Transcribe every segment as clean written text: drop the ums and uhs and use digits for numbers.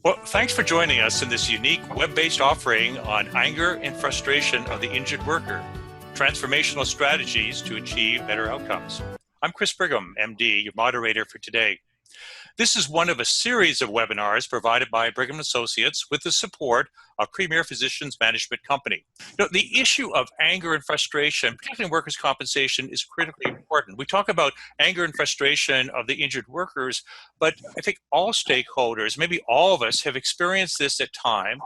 Well, thanks for joining us in this unique web-based offering on anger and frustration of the injured worker, transformational strategies to achieve better outcomes. I'm Chris Brigham, MD, your moderator for today. This is one of a series of webinars provided by Brigham Associates with the support of Premier Physicians Management Company. The issue of anger and frustration, particularly in workers' compensation, is critically important. We talk about anger and frustration of the injured workers, but I think all stakeholders, maybe all of us, have experienced this at times.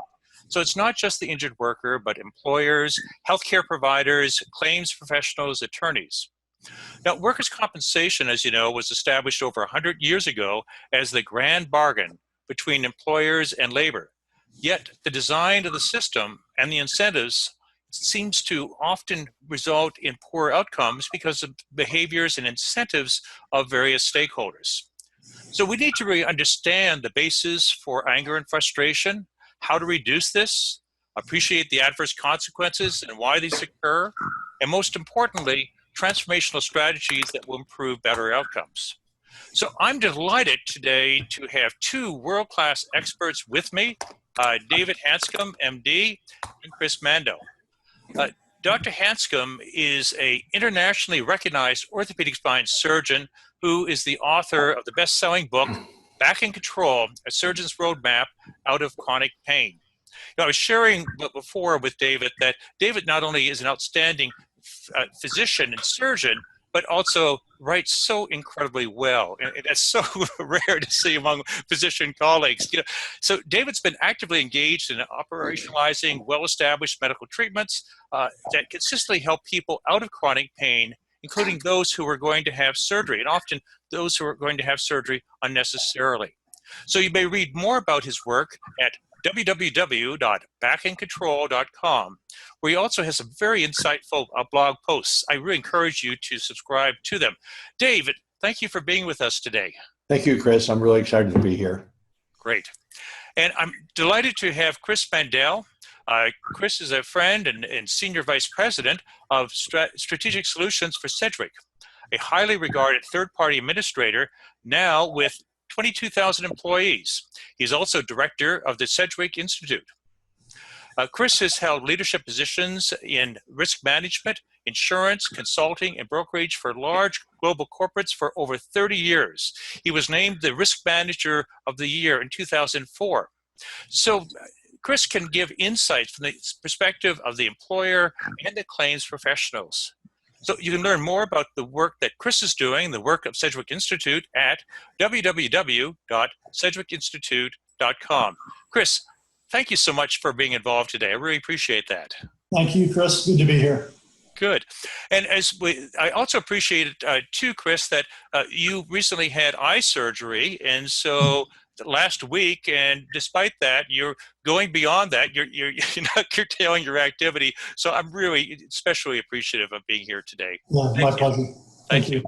So it's not just the injured worker, but employers, healthcare providers, claims professionals, attorneys. Now, workers' compensation, as you know, was established over 100 years ago as the grand bargain between employers and labor. Yet, the design of the system and the incentives seems to often result in poor outcomes because of behaviors and incentives of various stakeholders. So we need to really understand the basis for anger and frustration, how to reduce this, appreciate the adverse consequences and why these occur, and most importantly, transformational strategies that will improve better outcomes. So I'm delighted today to have two world-class experts with me, David Hanscom, MD, and Chris Mandel. Dr. Hanscom is an internationally recognized orthopedic spine surgeon who is the author of the best-selling book, Back in Control, A Surgeon's Roadmap Out of Chronic Pain. I was sharing before with David that David not only is an outstanding physician and surgeon, but also writes so incredibly well. And that's so rare to see among physician colleagues. So David's been actively engaged in operationalizing well-established medical treatments that consistently help people out of chronic pain, including those who are going to have surgery, and often those who are going to have surgery unnecessarily. So you may read more about his work at www.backincontrol.com, where he also has some very insightful blog posts. I really encourage you to subscribe to them. David, thank you for being with us today. Thank you, Chris. I'm really excited to be here. Great. And I'm delighted to have Chris Mandel. Chris is a friend and Senior Vice President of Strategic Solutions for Sedgwick, a highly regarded third-party administrator now with 22,000 employees. He's also director of the Sedgwick Institute. Chris has held leadership positions in risk management, insurance, consulting, and brokerage for large global corporates for over 30 years. He was named the Risk Manager of the Year in 2004. So Chris can give insights from the perspective of the employer and the claims professionals. So you can learn more about the work that Chris is doing, the work of Sedgwick Institute, at www.sedgwickinstitute.com. Chris, thank you so much for being involved today. I really appreciate that. Thank you, Chris. Good to be here. Good. And I also appreciated, too, Chris, that you recently had eye surgery, and so last week, and despite that, you're going beyond that. You're not curtailing your activity. So I'm really especially appreciative of being here today. Yeah, my pleasure. Thank you.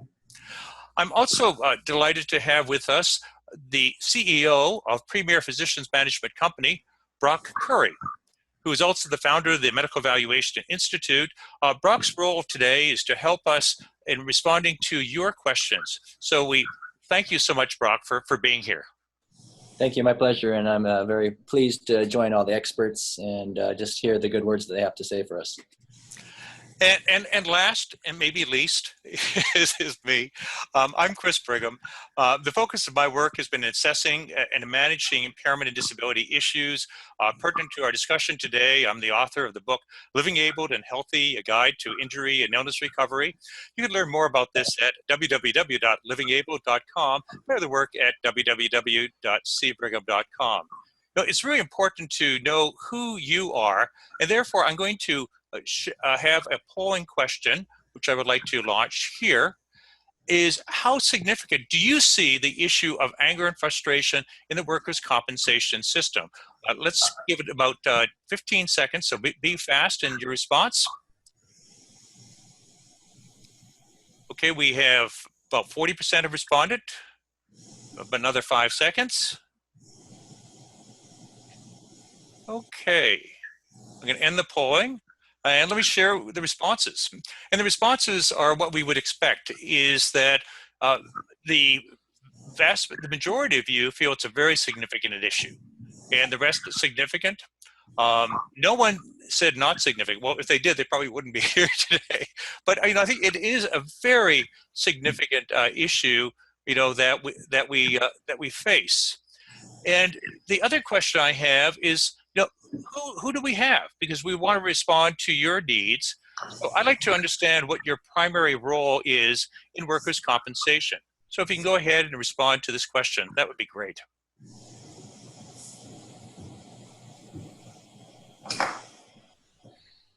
I'm also delighted to have with us the CEO of Premier Physicians Management Company, Brock Curry, who is also the founder of the Medical Evaluation Institute. Brock's role today is to help us in responding to your questions. So we thank you so much, Brock, for being here. Thank you, my pleasure, and I'm very pleased to join all the experts and just hear the good words that they have to say for us. And last, and maybe least, is me. I'm Chris Brigham. The focus of my work has been assessing and managing impairment and disability issues pertinent to our discussion today. I'm the author of the book, Living Abled and Healthy, A Guide to Injury and Illness Recovery. You can learn more about this at www.livingabled.com, or the work at www.cbrigham.com. Now, it's really important to know who you are, and therefore I'm going to have a polling question, which I would like to launch here, is how significant do you see the issue of anger and frustration in the workers' compensation system? Let's give it about 15 seconds, so be fast in your response. Okay, we have about 40% have responded. Another 5 seconds. Okay, I'm going to end the polling. And let me share the responses. And the responses are what we would expect, is that the majority of you feel it's a very significant issue. and the rest is significant. No one said not significant. Well, if they did, they probably wouldn't be here today. But I think it is a very significant issue, that we face. And the other question I have is, who do we have? Because we want to respond to your needs. So I'd like to understand what your primary role is in workers' compensation. So if you can go ahead and respond to this question, that would be great.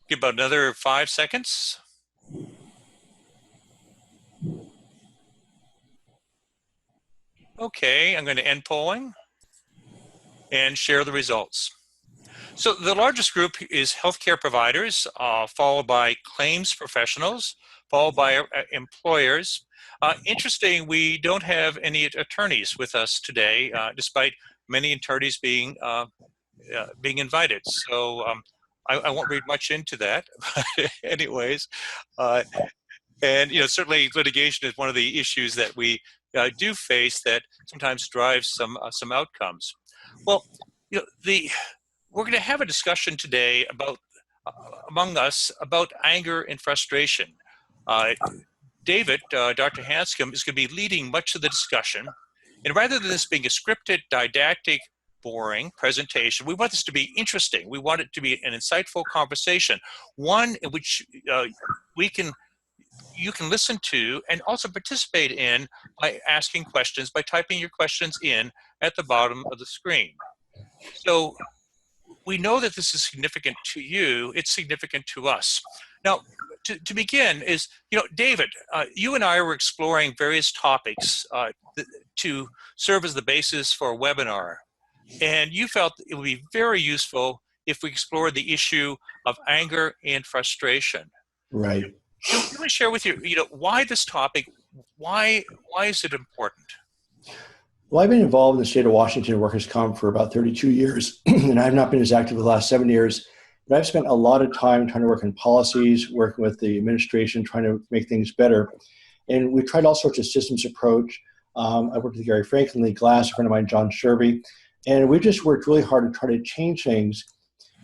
Give about another 5 seconds. Okay, I'm going to end polling and share the results. So the largest group is healthcare providers, followed by claims professionals, followed by employers. Interesting, we don't have any attorneys with us today, despite many attorneys being invited. So I won't read much into that. But anyways, and certainly litigation is one of the issues that we do face that sometimes drives some outcomes. Well, we're going to have a discussion today about among us about anger and frustration. David, Dr. Hanscom, is going to be leading much of the discussion, and rather than this being a scripted, didactic, boring presentation, we want this to be interesting. We want it to be an insightful conversation, one in which you can listen to and also participate in by asking questions, by typing your questions in at the bottom of the screen. So we know that this is significant to you, it's significant to us. Now, to begin is, David, you and I were exploring various topics to serve as the basis for a webinar. And you felt it would be very useful if we explored the issue of anger and frustration. Right. So let me share with you, why this topic, why is it important? Well, I've been involved in the state of Washington workers' comp for about 32 years, and I've not been as active the last 7 years. But I've spent a lot of time trying to work on policies, working with the administration, trying to make things better. And we've tried all sorts of systems approach. I worked with Gary Franklin, Lee Glass, a friend of mine, John Sherby, and we just worked really hard to try to change things.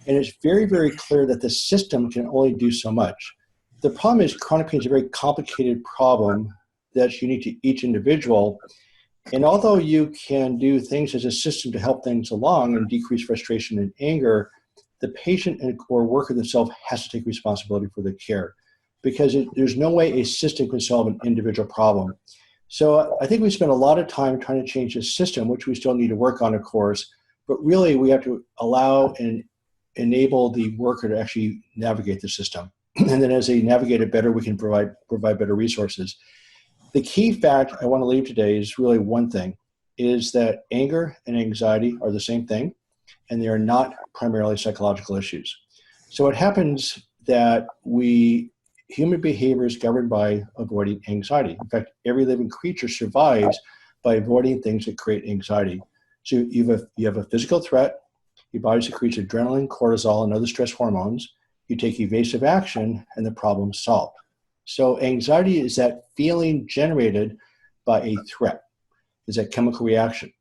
And it's very, very clear that the system can only do so much. The problem is chronic pain is a very complicated problem that's unique to each individual. And although you can do things as a system to help things along and decrease frustration and anger, the patient or worker themselves has to take responsibility for the care, because there's no way a system can solve an individual problem. So I think we spent a lot of time trying to change the system, which we still need to work on, of course, but really we have to allow and enable the worker to actually navigate the system. And then as they navigate it better, we can provide better resources. The key fact I want to leave today is really one thing, is that anger and anxiety are the same thing, and they are not primarily psychological issues. So it happens that human behavior is governed by avoiding anxiety. In fact, every living creature survives by avoiding things that create anxiety. So you have a physical threat, your body secretes adrenaline, cortisol, and other stress hormones. You take evasive action, and the problem's solved. So anxiety is that feeling generated by a threat, is that chemical reaction.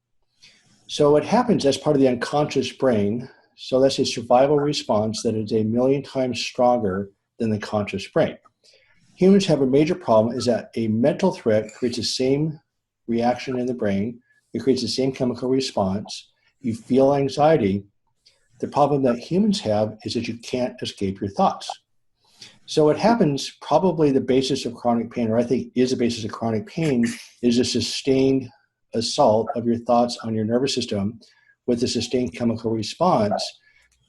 So it happens as part of the unconscious brain. So that's a survival response that is 1,000,000 times stronger than the conscious brain. Humans have a major problem, is that a mental threat creates the same reaction in the brain. It creates the same chemical response. You feel anxiety. The problem that humans have is that you can't escape your thoughts. So what happens, probably the basis of chronic pain, or I think is the basis of chronic pain, is a sustained assault of your thoughts on your nervous system with a sustained chemical response.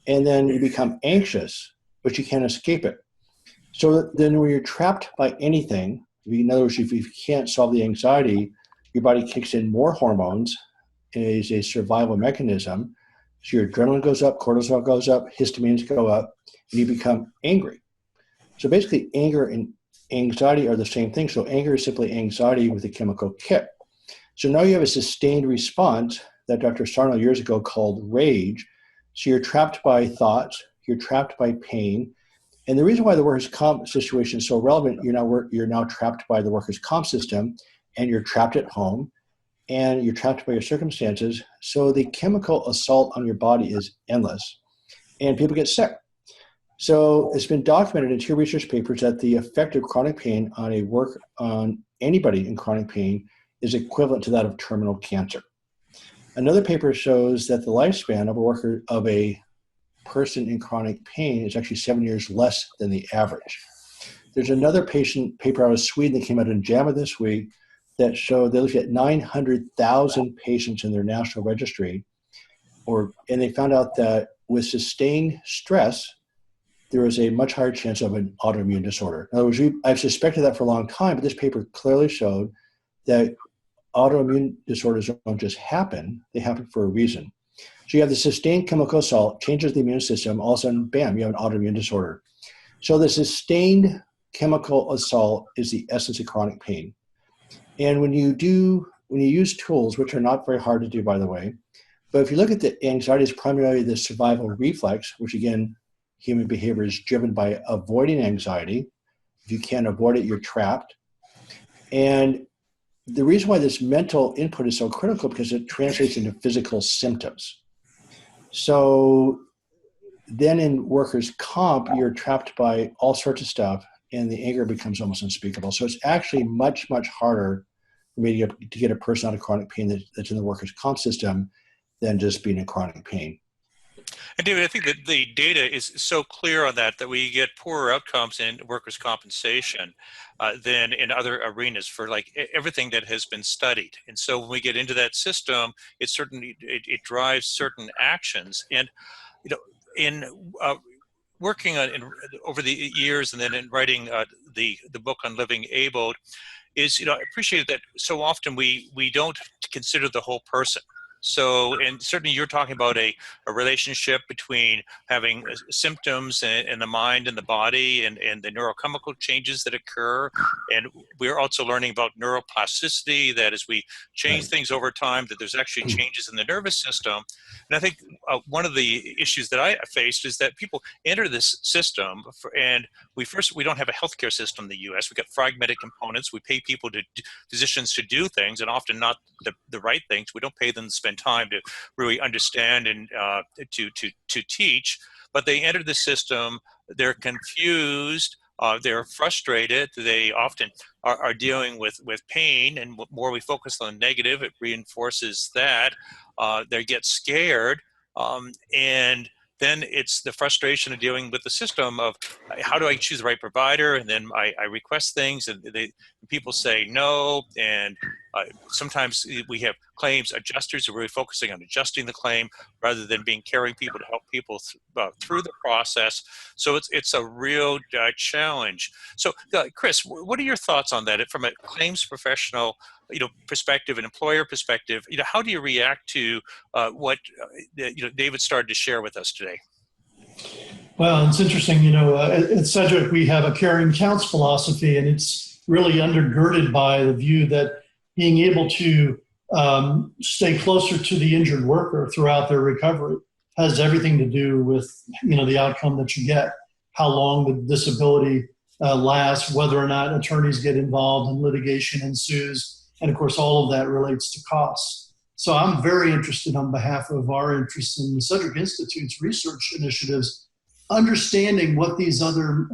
And then you become anxious, but you can't escape it. So then when you're trapped by anything, in other words, if you can't solve the anxiety, your body kicks in more hormones. It is a survival mechanism. So your adrenaline goes up, cortisol goes up, histamines go up, and you become angry. So basically, anger and anxiety are the same thing. So anger is simply anxiety with a chemical kick. So now you have a sustained response that Dr. Sarno years ago called rage. So you're trapped by thoughts, you're trapped by pain. And the reason why the workers' comp situation is so relevant, you're now trapped by the workers' comp system, and you're trapped at home. and you're trapped by your circumstances. So the chemical assault on your body is endless, and people get sick. So it's been documented in 2 research papers that the effect of chronic pain on anybody in chronic pain is equivalent to that of terminal cancer. Another paper shows that the lifespan of a person in chronic pain is actually 7 years less than the average. There's another paper out of Sweden that came out in JAMA this week that showed they looked at 900,000 patients in their national registry, and they found out that with sustained stress, there is a much higher chance of an autoimmune disorder. In other words, I've suspected that for a long time, but this paper clearly showed that autoimmune disorders don't just happen, they happen for a reason. So you have the sustained chemical assault, changes the immune system, all of a sudden, bam, you have an autoimmune disorder. So the sustained chemical assault is the essence of chronic pain. And when you use tools, which are not very hard to do, by the way, but if you look at the anxiety is primarily the survival reflex, which again, human behavior is driven by avoiding anxiety. If you can't avoid it, you're trapped. And the reason why this mental input is so critical because it translates into physical symptoms. So then in workers' comp, you're trapped by all sorts of stuff, and the anger becomes almost unspeakable. So it's actually much, much harder for me to get a person out of chronic pain that's in the workers' comp system than just being in chronic pain. And David, I think that the data is so clear on that we get poorer outcomes in workers' compensation than in other arenas for like everything that has been studied. And so when we get into that system, it drives certain actions. And in working on over the years, and then in writing the book on living abled, is I appreciate that so often we don't consider the whole person. So, and certainly you're talking about a relationship between having symptoms in the mind and the body and the neurochemical changes that occur. And we're also learning about neuroplasticity, that as we change things over time, that there's actually changes in the nervous system. And I think one of the issues that I faced is that people enter this system and we don't have a healthcare system in the U.S. We've got fragmented components. We pay physicians to do things, and often not the right things. We don't pay them to spend time to really understand and to teach, but they enter the system, they're confused, they're frustrated, they often are dealing with pain, and the more we focus on the negative, it reinforces that. They get scared, and then it's the frustration of dealing with the system of how do I choose the right provider, and then I request things, and people say no, and sometimes we have claims adjusters who are really focusing on adjusting the claim rather than being caring people to help people through the process. So it's a real challenge. So Chris, what are your thoughts on that from a claims professional perspective, an employer perspective? How do you react to what David started to share with us today? Well, it's interesting, at Sedgwick, we have a caring counts philosophy, and it's really undergirded by the view that being able to stay closer to the injured worker throughout their recovery has everything to do with, the outcome that you get, how long the disability lasts, whether or not attorneys get involved and litigation ensues. And of course, all of that relates to costs. So I'm very interested on behalf of our interests in the Sedgwick Institute's research initiatives, understanding what these other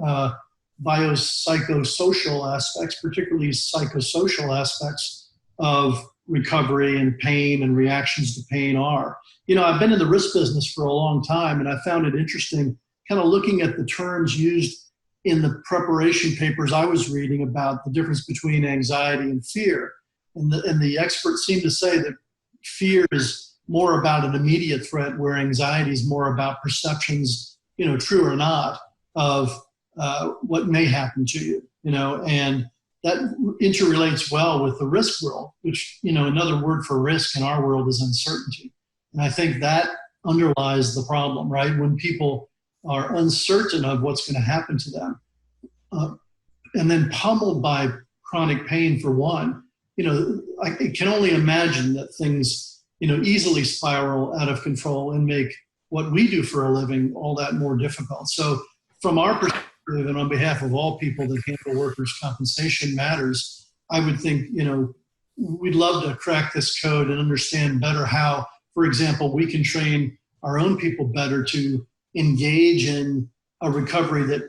biopsychosocial aspects, particularly psychosocial aspects of recovery and pain and reactions to pain are. I've been in the risk business for a long time, and I found it interesting kind of looking at the terms used in the preparation papers I was reading about the difference between anxiety and fear. And the experts seem to say that fear is more about an immediate threat, where anxiety is more about perceptions, true or not, of what may happen to you, and that interrelates well with the risk world, which, another word for risk in our world is uncertainty. And I think that underlies the problem, right? When people are uncertain of what's going to happen to them, and then pummeled by chronic pain for one, I can only imagine that things, easily spiral out of control and make what we do for a living all that more difficult. So from our perspective, and on behalf of all people that handle workers' compensation matters, I would think, we'd love to crack this code and understand better how, for example, we can train our own people better to engage in a recovery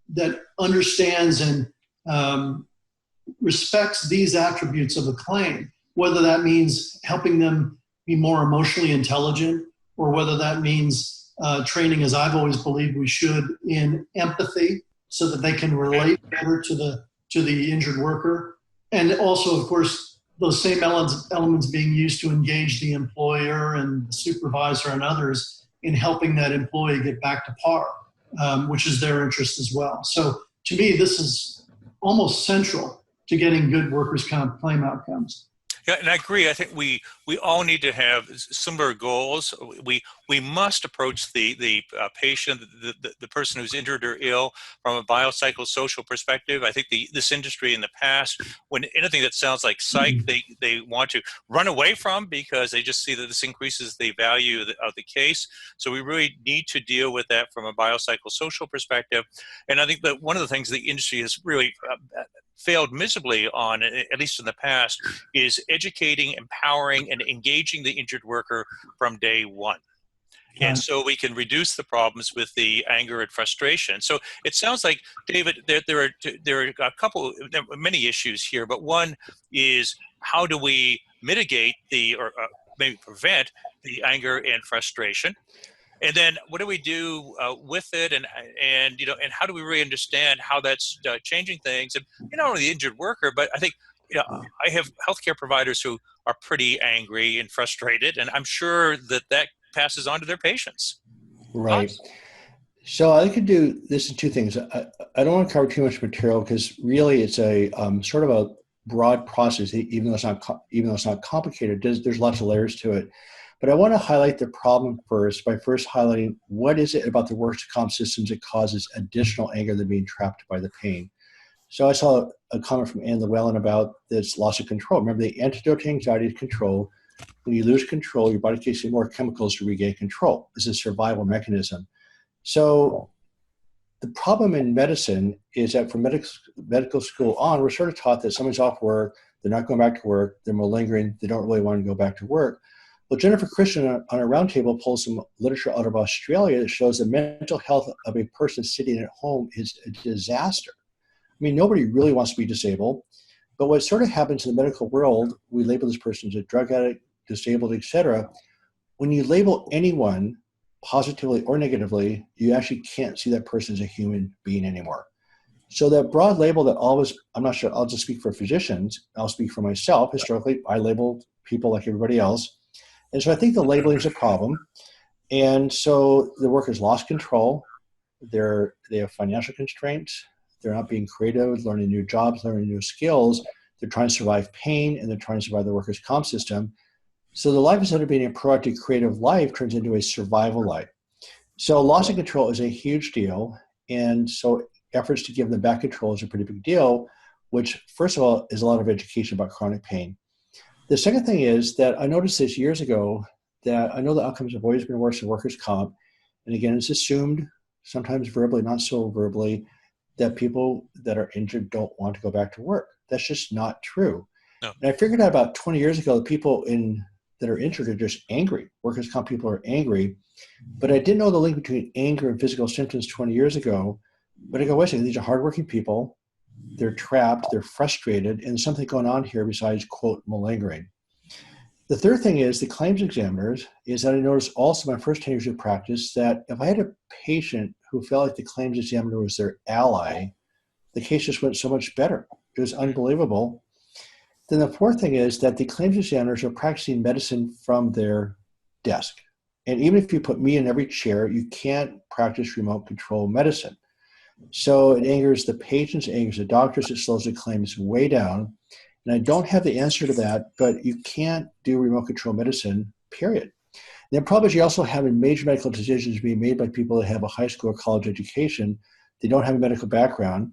that understands and respects these attributes of a claim, whether that means helping them be more emotionally intelligent, or whether that means training, as I've always believed we should, in empathy so that they can relate better to the injured worker. And also, of course, those same elements being used to engage the employer and the supervisor and others in helping that employee get back to par, which is their interest as well. So to me, this is almost central to getting good workers' comp claim outcomes. Yeah, and I agree. I think we all need to have similar goals. We must approach the patient, the person who's injured or ill, from a biopsychosocial perspective. I think this industry in the past, when anything that sounds like psych, they want to run away from, because they just see that this increases the value of the case. So we really need to deal with that from a biopsychosocial perspective. And I think that one of the things the industry has really failed miserably on, at least in the past, is educating, empowering, and engaging the injured worker from day one. And so we can reduce the problems with the anger and frustration. So it sounds like, David, there are many issues here, but one is, how do we mitigate or maybe prevent the anger and frustration? And then what do we do with it, and how do we really understand how that's changing things? And not only the injured worker, but I think I have healthcare providers who are pretty angry and frustrated, and I'm sure that passes on to their patients. Right. So I could do this in two things. I don't want to cover too much material, because really it's a sort of a broad process. Even though it's not complicated, there's lots of layers to it. But I want to highlight the problem first by first highlighting what is it about the workers' comp systems that causes additional anger than being trapped by the pain. So I saw a comment from Anne Llewellyn about this loss of control. Remember, the antidote to anxiety is control. When you lose control, your body takes in more chemicals to regain control. This is a survival mechanism. So the problem in medicine is that from medical school on, we're sort of taught that someone's off work, they're not going back to work, they're malingering, they don't really want to go back to work. Well, Jennifer Christian on a roundtable pulls some literature out of Australia that shows the mental health of a person sitting at home is a disaster. I mean, nobody really wants to be disabled, but what sort of happens in the medical world, we label this person as a drug addict, disabled, etc. When you label anyone positively or negatively, you actually can't see that person as a human being anymore. So that broad label that always, I'm not sure, I'll just speak for physicians, I'll speak for myself. Historically, I labeled people like everybody else. And so I think the labeling is a problem. And so the workers lost control. They have financial constraints. They're not being creative, learning new jobs, learning new skills. They're trying to survive pain, and they're trying to survive the workers' comp system. So the life, instead of being a proactive, creative life, turns into a survival life. So loss of control is a huge deal. And so efforts to give them back control is a pretty big deal, which, first of all, is a lot of education about chronic pain. The second thing is that I noticed this years ago, that I know the outcomes have always been worse in workers' comp. And again, it's assumed, sometimes verbally, not so verbally, that people that are injured don't want to go back to work. That's just not true. No. And I figured out about 20 years ago that people that are injured are just angry. Workers' comp people are angry. But I didn't know the link between anger and physical symptoms 20 years ago. But I go, wait a second, these are hardworking people. They're trapped, they're frustrated, and something going on here besides, quote, malingering. The third thing is the claims examiners is that I noticed also my first 10 years of practice that if I had a patient who felt like the claims examiner was their ally, the case just went so much better. It was unbelievable. Then the fourth thing is that the claims examiners are practicing medicine from their desk. And even if you put me in every chair, you can't practice remote control medicine. So it angers the patients, it angers the doctors, it slows the claims way down. And I don't have the answer to that, but you can't do remote control medicine, period. The problem is you also have major medical decisions being made by people that have a high school or college education. They don't have a medical background.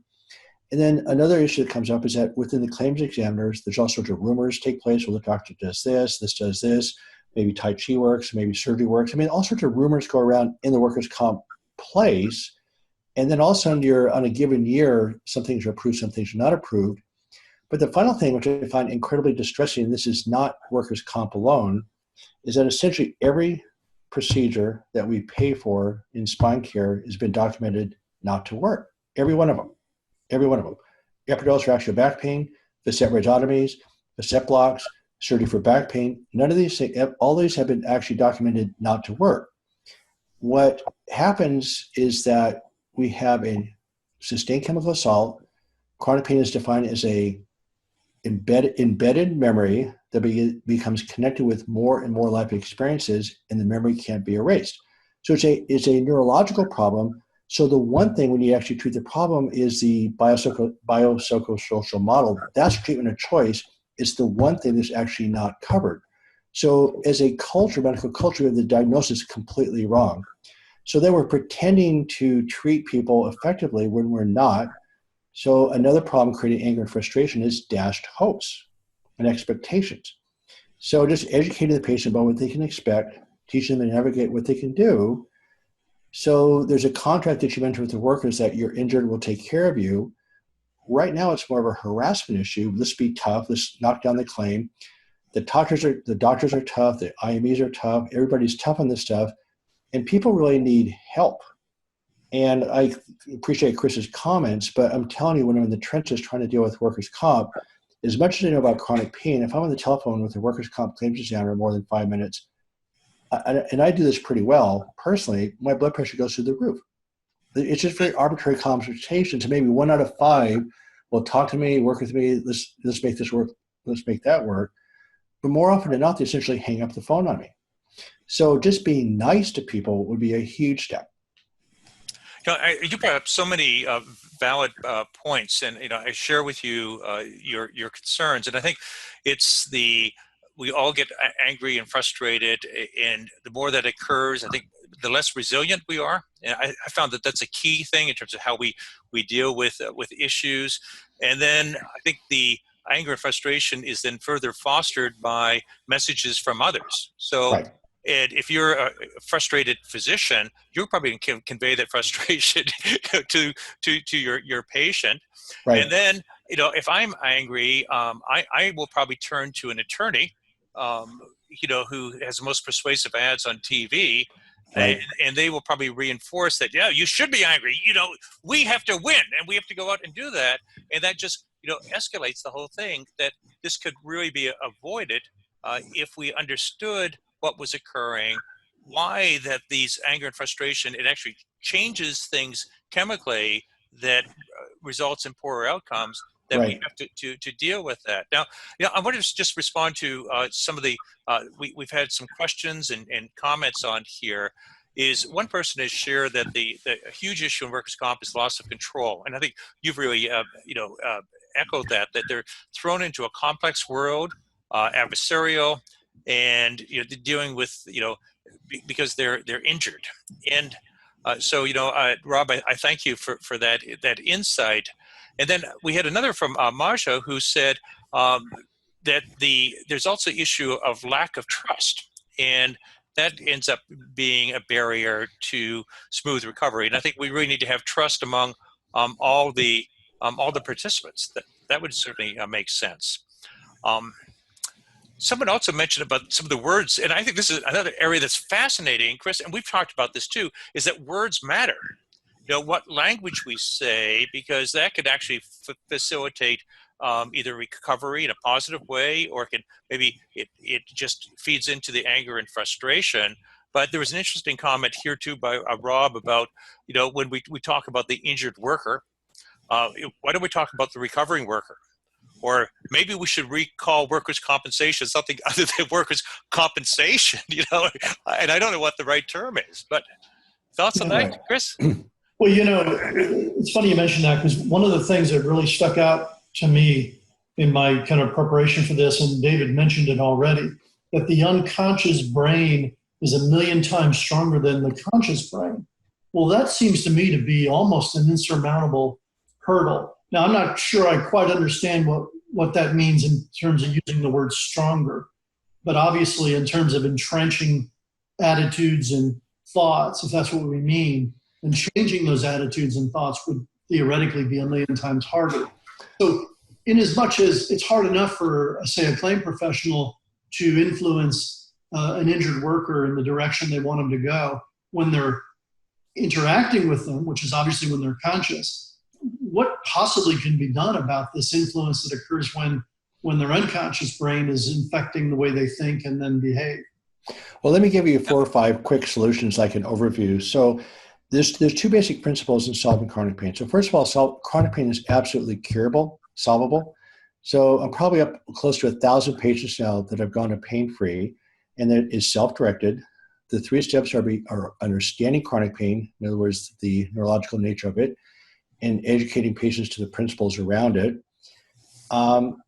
And then another issue that comes up is that within the claims examiners, there's all sorts of rumors take place. Well, the doctor does this does this, maybe Tai Chi works, maybe surgery works. I mean, all sorts of rumors go around in the workers' comp place. And then all of a sudden, on a given year, some things are approved, some things are not approved. But the final thing, which I find incredibly distressing, and this is not workers' comp alone, is that essentially every procedure that we pay for in spine care has been documented not to work. Every one of them. Every one of them. Epidural for axial back pain, facet rhizotomies, facet blocks, surgery for back pain. None of these things, all these have been actually documented not to work. What happens is that we have a sustained chemical assault. Chronic pain is defined as a embedded memory that becomes connected with more and more life experiences, and the memory can't be erased. So it's a neurological problem. So the one thing when you actually treat the problem is the biopsychosocial model. That's treatment of choice. It's the one thing that's actually not covered. So as a culture, medical culture, the diagnosis is completely wrong. So then we're pretending to treat people effectively when we're not. So another problem creating anger and frustration is dashed hopes and expectations. So just educating the patient about what they can expect, teaching them to navigate what they can do. So there's a contract that you enter with the workers that you're injured, we'll take care of you. Right now, it's more of a harassment issue. Let's be tough. Let's knock down the claim. The doctors are tough. The IMEs are tough. Everybody's tough on this stuff. And people really need help. And I appreciate Chris's comments, but I'm telling you, when I'm in the trenches trying to deal with workers' comp, as much as I know about chronic pain, if I'm on the telephone with a workers' comp claims examiner more than 5 minutes, and I do this pretty well personally, my blood pressure goes through the roof. It's just very arbitrary conversations. Maybe 1 out of 5 will talk to me, work with me, let's make this work, let's make that work. But more often than not, they essentially hang up the phone on me. So just being nice to people would be a huge step. You brought up so many valid points, and I share with you your concerns. And I think it's we all get angry and frustrated, and the more that occurs, I think the less resilient we are. And I found that that's a key thing in terms of how we deal with issues. And then I think the anger and frustration is then further fostered by messages from others. So. Right. And if you're a frustrated physician, you're probably going to convey that frustration to your patient. Right. And then, if I'm angry, I will probably turn to an attorney, who has the most persuasive ads on TV. Right. And they will probably reinforce that, yeah, you should be angry. We have to win, and we have to go out and do that. And that just, escalates the whole thing, that this could really be avoided if we understood what was occurring, why that these anger and frustration, it actually changes things chemically that results in poorer outcomes, that right. We have to deal with that. Now, I want to just respond to some of the, we've had some questions and comments on here. Is one person has shared that the huge issue in workers' comp is loss of control. And I think you've really, echoed that they're thrown into a complex world, adversarial, and dealing with because they're injured. And so Rob, I thank you for that insight. And then we had another from Marja, who said that there's also issue of lack of trust, and that ends up being a barrier to smooth recovery. And I think we really need to have trust among all the participants. That would certainly make sense. Someone also mentioned about some of the words, and I think this is another area that's fascinating, Chris, and we've talked about this too, is that words matter. What language we say, because that could actually facilitate either recovery in a positive way, or it just feeds into the anger and frustration. But there was an interesting comment here too by Rob about, when we talk about the injured worker, why don't we talk about the recovering worker? Or maybe we should recall workers' compensation something other than workers' compensation, and I don't know what the right term is, but thoughts on that, Chris? Well, it's funny you mentioned that, because one of the things that really stuck out to me in my kind of preparation for this, and David mentioned it already, that the unconscious brain is 1,000,000 times stronger than the conscious brain. Well, that seems to me to be almost an insurmountable hurdle. Now, I'm not sure I quite understand what that means in terms of using the word stronger, but obviously in terms of entrenching attitudes and thoughts, if that's what we mean, and changing those attitudes and thoughts would theoretically be 1,000,000 times harder. So in as much as it's hard enough for, say, a claim professional to influence an injured worker in the direction they want them to go when they're interacting with them, which is obviously when they're conscious, what possibly can be done about this influence that occurs when their unconscious brain is infecting the way they think and then behave? Well, let me give you 4 or 5 quick solutions, like an overview. So there's 2 basic principles in solving chronic pain. So first of all, chronic pain is absolutely curable, solvable. So I'm probably up close to 1,000 patients now that have gone to pain-free, and that is self-directed. The 3 steps are understanding chronic pain, in other words, the neurological nature of it, and educating patients to the principles around it. And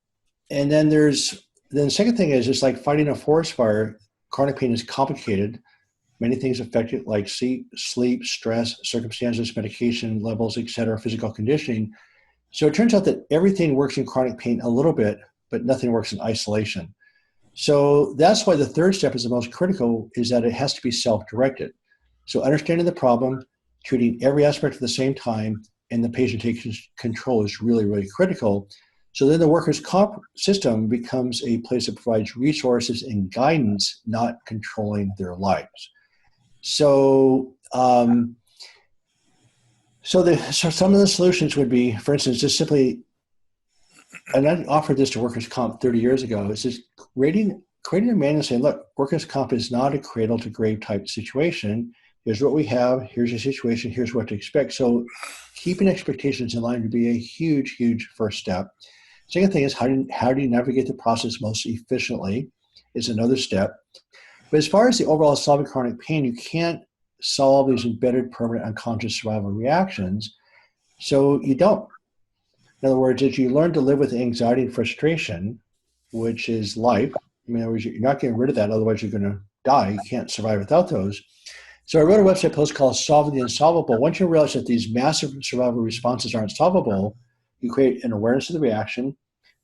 then the second thing is, it's like fighting a forest fire. Chronic pain is complicated. Many things affect it, like sleep, stress, circumstances, medication levels, etc., physical conditioning. So it turns out that everything works in chronic pain a little bit, but nothing works in isolation. So that's why the 3rd step is the most critical, is that it has to be self-directed. So understanding the problem, treating every aspect at the same time, and the patient taking control is really, really critical. So then the workers' comp system becomes a place that provides resources and guidance, not controlling their lives. So, so some of the solutions would be, for instance, just simply, and I offered this to workers' comp 30 years ago, is just creating a manual saying, look, workers' comp is not a cradle to grave type situation. Here's what we have. Here's your situation. Here's what to expect. So keeping expectations in line would be a huge, huge first step. Second thing is, how do you navigate the process most efficiently is another step. But as far as the overall solving chronic pain, you can't solve these embedded permanent unconscious survival reactions. So you don't. In other words, as you learn to live with anxiety and frustration, which is life, in other words, you're not getting rid of that, otherwise you're going to die. You can't survive without those. So I wrote a website post called Solving the Unsolvable. Once you realize that these massive survival responses aren't solvable, you create an awareness of the reaction.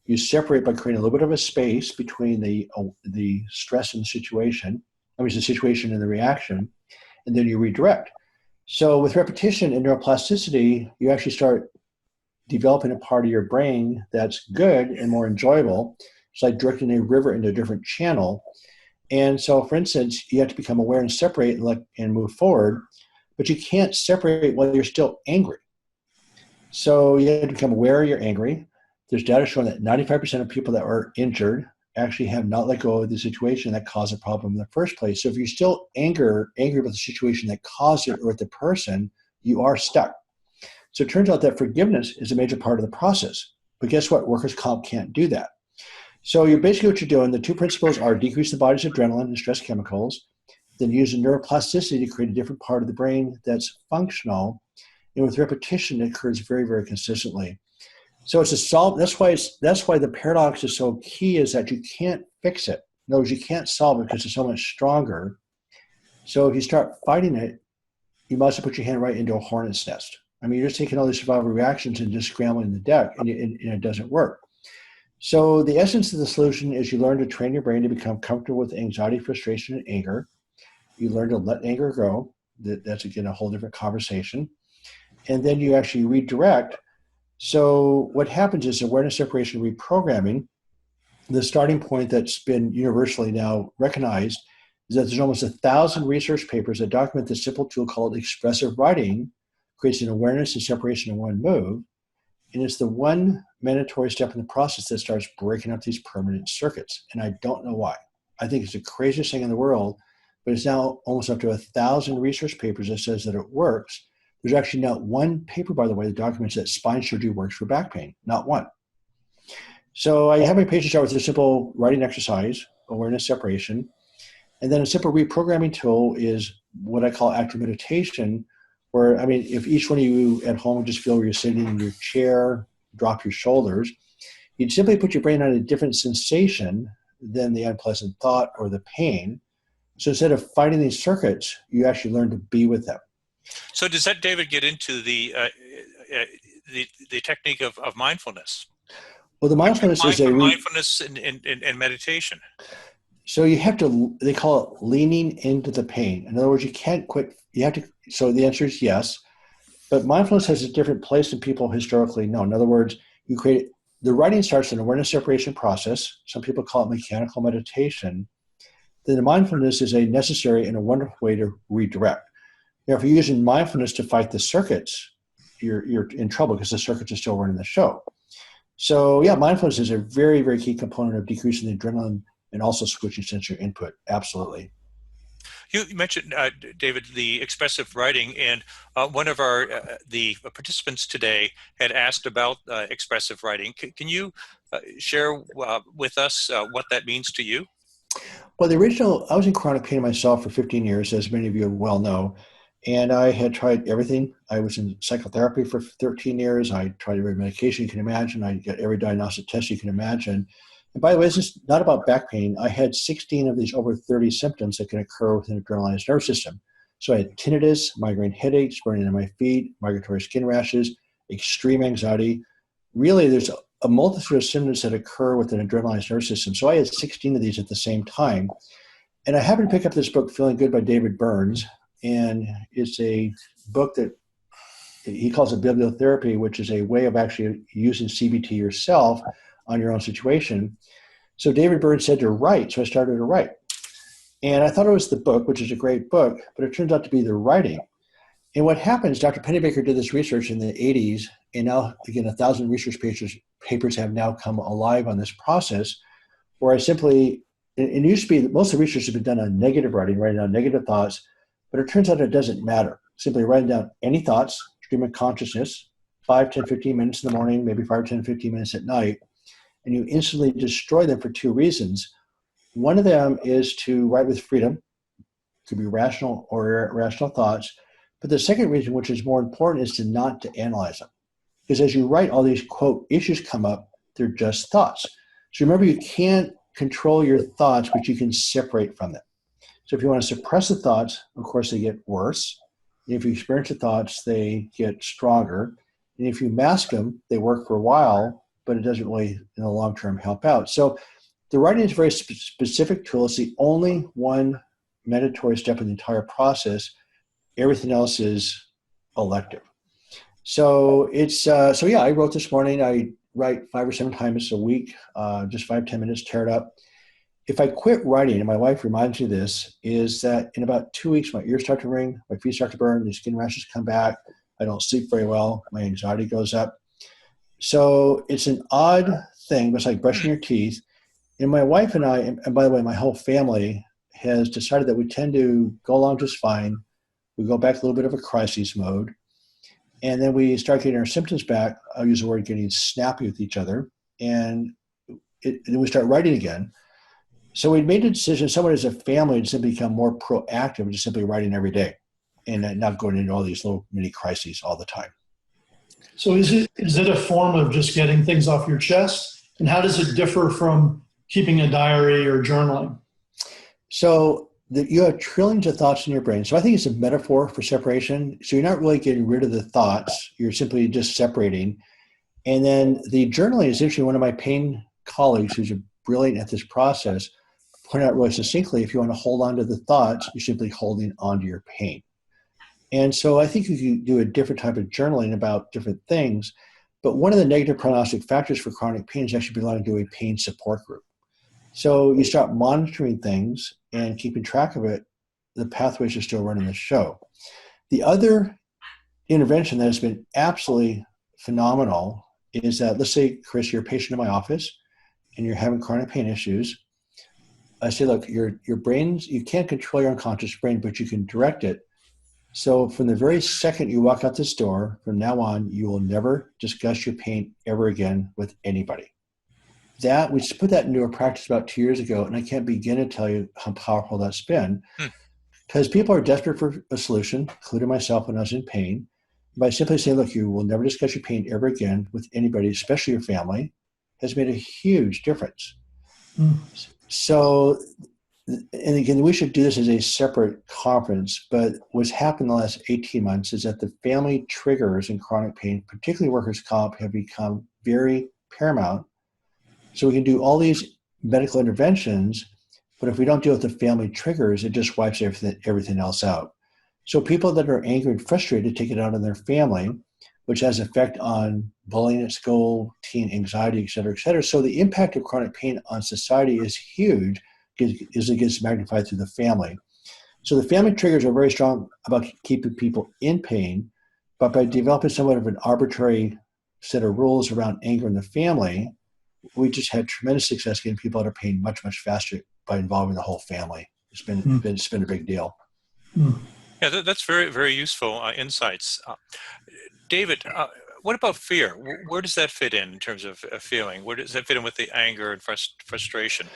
You separate by creating a little bit of a space between the stress and the situation, the situation and the reaction, and then you redirect. So with repetition and neuroplasticity, you actually start developing a part of your brain that's good and more enjoyable. It's like directing a river into a different channel. And so, for instance, you have to become aware and separate and move forward, but you can't separate while you're still angry. So you have to become aware you're angry. There's data showing that 95% of people that are injured actually have not let go of the situation that caused the problem in the first place. So if you're still angry about the situation that caused it or with the person, you are stuck. So it turns out that forgiveness is a major part of the process. But guess what? Workers' comp can't do that. So basically what you're doing, the 2 principles are decrease the body's adrenaline and stress chemicals, then use neuroplasticity to create a different part of the brain that's functional. And with repetition, it occurs very, very consistently. So it's a solve. That's why the paradox is so key, is that you can't fix it. In other words, you can't solve it because it's so much stronger. So if you start fighting it, you must have put your hand right into a hornet's nest. I mean, you're just taking all these survival reactions and just scrambling the deck, and it doesn't work. So the essence of the solution is you learn to train your brain to become comfortable with anxiety, frustration, and anger. You learn to let anger go. That's, again, a whole different conversation. And then you actually redirect. So what happens is awareness, separation, reprogramming. The starting point that's been universally now recognized is that there's almost 1,000 research papers that document this simple tool called expressive writing, creates an awareness and separation in one move. And it's the one mandatory step in the process that starts breaking up these permanent circuits. And I don't know why. I think it's the craziest thing in the world, but it's now almost up to 1,000 research papers that says that it works. There's actually not one paper, by the way, that documents that spine surgery works for back pain. Not one. So I have my patients start with a simple writing exercise, awareness, separation. And then a simple reprogramming tool is what I call active meditation, where, I mean, if each one of you at home just feel you're sitting in your chair, drop your shoulders, you'd simply put your brain on a different sensation than the unpleasant thought or the pain. So instead of fighting these circuits, you actually learn to be with them. So does that, David, get into the technique of mindfulness? Well, the mindfulness is mindfulness and meditation. So you have to, they call it leaning into the pain. In other words, you can't quit. You have to, so the answer is yes. But mindfulness has a different place than people historically know. In other words, you create the writing starts an awareness separation process. Some people call it mechanical meditation. Then the mindfulness is a necessary and a wonderful way to redirect. Now, if you're using mindfulness to fight the circuits, you're in trouble because the circuits are still running the show. So yeah, mindfulness is a very, very key component of decreasing the adrenaline and also switching sensory input. Absolutely. You mentioned, David, the expressive writing, and one of the participants today had asked about expressive writing. Can you share with us what that means to you? Well, I was in chronic pain myself for 15 years, as many of you well know, and I had tried everything. I was in psychotherapy for 13 years. I tried every medication you can imagine. I got every diagnostic test you can imagine. And by the way, this is not about back pain. I had 16 of these over 30 symptoms that can occur within the adrenalized nervous system. So I had tinnitus, migraine headaches, burning in my feet, migratory skin rashes, extreme anxiety. Really, there's a multitude of symptoms that occur with an adrenalized nervous system. So I had 16 of these at the same time. And I happened to pick up this book, Feeling Good by David Burns. And it's a book that he calls it bibliotherapy, which is a way of actually using CBT yourself on your own situation. So David Burns said to write, so I started to write. And I thought it was the book, which is a great book, but it turns out to be the writing. And what happens, Dr. Pennebaker did this research in the 80s, and now, again, 1,000 research papers have now come alive on this process, where I simply, it used to be that most of the research has been done on negative writing down negative thoughts, but it turns out it doesn't matter. Simply writing down any thoughts, stream of consciousness, 5, 10, 15 minutes in the morning, maybe 5, 10, 15 minutes at night, and you instantly destroy them for two reasons. One of them is to write with freedom. It could be rational or irrational thoughts. But the second reason, which is more important, is not to analyze them. Because as you write, all these, quote, issues come up, they're just thoughts. So remember, you can't control your thoughts, but you can separate from them. So if you want to suppress the thoughts, of course, they get worse. And if you experience the thoughts, they get stronger. And if you mask them, they work for a while, but it doesn't really, in the long term, help out. So the writing is a very specific tool. It's the only one mandatory step in the entire process. Everything else is elective. So I wrote this morning. I write 5 or 7 times a week, just 5, 10 minutes, tear it up. If I quit writing, and my wife reminds me of this, is that in about 2 weeks, my ears start to ring, my feet start to burn, the skin rashes come back, I don't sleep very well, my anxiety goes up. So it's an odd thing, but it's like brushing your teeth. And my wife and I, and by the way, my whole family has decided that we tend to go along just fine. We go back a little bit of a crisis mode. And then we start getting our symptoms back. I'll use the word getting snappy with each other. And then we start writing again. So we made a decision, someone as a family, to simply become more proactive and just simply writing every day and not going into all these little mini crises all the time. So is it a form of just getting things off your chest? And how does it differ from keeping a diary or journaling? So you have trillions of thoughts in your brain. So I think it's a metaphor for separation. So you're not really getting rid of the thoughts. You're simply just separating. And then the journaling is actually one of my pain colleagues who's brilliant at this process pointed out really succinctly, if you want to hold on to the thoughts, you're simply holding on to your pain. And so I think you can do a different type of journaling about different things. But one of the negative prognostic factors for chronic pain is actually belonging to a pain support group. So you start monitoring things and keeping track of it, the pathways are still running the show. The other intervention that has been absolutely phenomenal is that, let's say, Chris, you're a patient in my office and you're having chronic pain issues. I say, look, your brain's, you can't control your unconscious brain, but you can direct it. So from the very second you walk out this door, from now on, you will never discuss your pain ever again with anybody. We put that into a practice about 2 years ago, and I can't begin to tell you how powerful that's been. Because people are desperate for a solution, including myself when I was in pain. By simply saying, look, you will never discuss your pain ever again with anybody, especially your family, has made a huge difference. So, and again, we should do this as a separate conference, but what's happened in the last 18 months is that the family triggers in chronic pain, particularly workers' comp, have become very paramount. So we can do all these medical interventions, but if we don't deal with the family triggers, it just wipes everything else out. So people that are angry and frustrated take it out on their family, which has effect on bullying at school, teen anxiety, et cetera, et cetera. So the impact of chronic pain on society is huge as it gets magnified through the family. So the family triggers are very strong about keeping people in pain, but by developing somewhat of an arbitrary set of rules around anger in the family, we just had tremendous success getting people out of pain much, much faster by involving the whole family. It's been a big deal. Yeah, that's very, very useful insights. David, what about fear? Where does that fit in terms of feeling? Where does that fit in with the anger and frustration?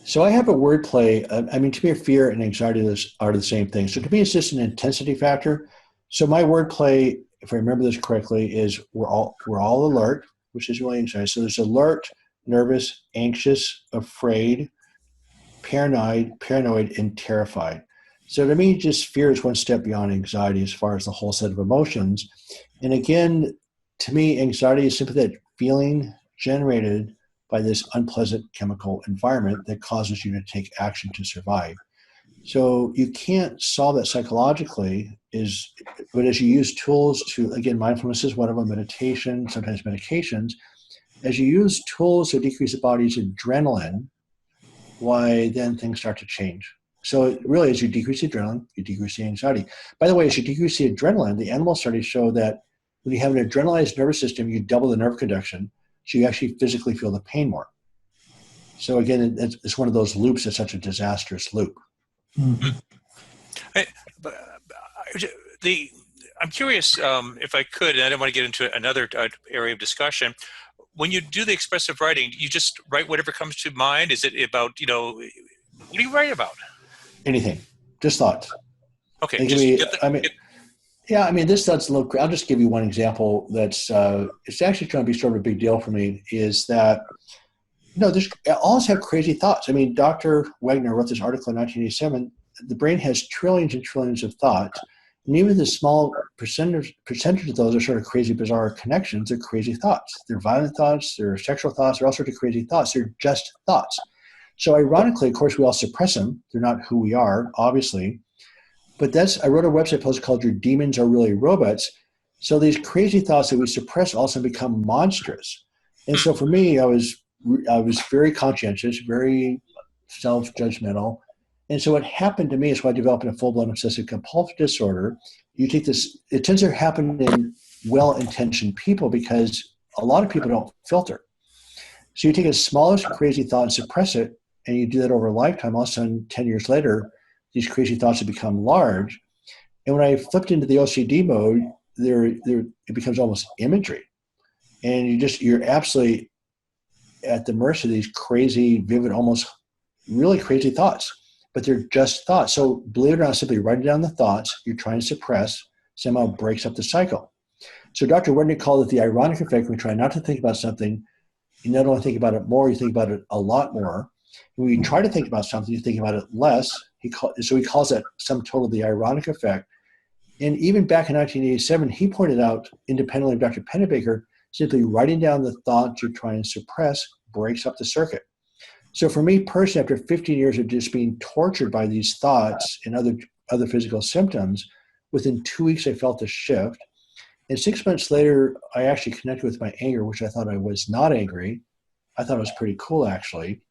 So I have a word play. To me, fear and anxiety are the same thing. So to me, it's just an intensity factor. So my word play, if I remember this correctly, is we're all alert, which is really anxiety. So there's alert, nervous, anxious, afraid, paranoid, and terrified. So to me, just fear is one step beyond anxiety as far as the whole set of emotions. And again, to me, anxiety is simply that feeling generated by this unpleasant chemical environment that causes you to take action to survive. So you can't solve that psychologically, but as you use tools to, again, mindfulness is one of them, meditation, sometimes medications, as you use tools to decrease the body's adrenaline, why then things start to change. So really, as you decrease the adrenaline, you decrease the anxiety. By the way, as you decrease the adrenaline, the animal studies show that when you have an adrenalized nervous system, you double the nerve conduction, so you actually physically feel the pain more. So again, it's one of those loops that's such a disastrous loop. Mm-hmm. I'm curious if I could, and I don't want to get into another area of discussion. When you do the expressive writing, you just write whatever comes to mind? Is it about, what do you write about? Anything, just thoughts. Okay. This sounds a little. I'll just give you one example. That's it's actually going to be sort of a big deal for me. Is that there's all of us have crazy thoughts. Dr. Wagner wrote this article in 1987. The brain has trillions and trillions of thoughts, and even the small percentage of those are sort of crazy, bizarre connections. They're crazy thoughts. They're violent thoughts. They're sexual thoughts. They're all sorts of crazy thoughts. They're just thoughts. So ironically, of course, we all suppress them. They're not who we are, obviously. But I wrote a website post called "Your Demons Are Really Robots." So these crazy thoughts that we suppress also become monstrous. And so for me, I was very conscientious, very self-judgmental. And so what happened to me is why I developed a full-blown obsessive compulsive disorder. You take this, it tends to happen in well-intentioned people because a lot of people don't filter. So you take the smallest crazy thought and suppress it, and you do that over a lifetime. All of a sudden, 10 years later, these crazy thoughts have become large. And when I flipped into the OCD mode, it becomes almost imagery. And you're absolutely at the mercy of these crazy, vivid, almost really crazy thoughts. But they're just thoughts. So believe it or not, simply writing down the thoughts you're trying to suppress somehow breaks up the cycle. So Dr. Wagner called it the ironic effect. When we try not to think about something, you not only think about it more, you think about it a lot more. When you try to think about something, you think about it less. So he calls that sum total the ironic effect. And even back in 1987, he pointed out, independently of Dr. Pennebaker, simply writing down the thoughts you're trying to suppress breaks up the circuit. So for me personally, after 15 years of just being tortured by these thoughts and other physical symptoms, within 2 weeks I felt a shift. And 6 months later, I actually connected with my anger, which I thought I was not angry. I thought it was pretty cool, actually.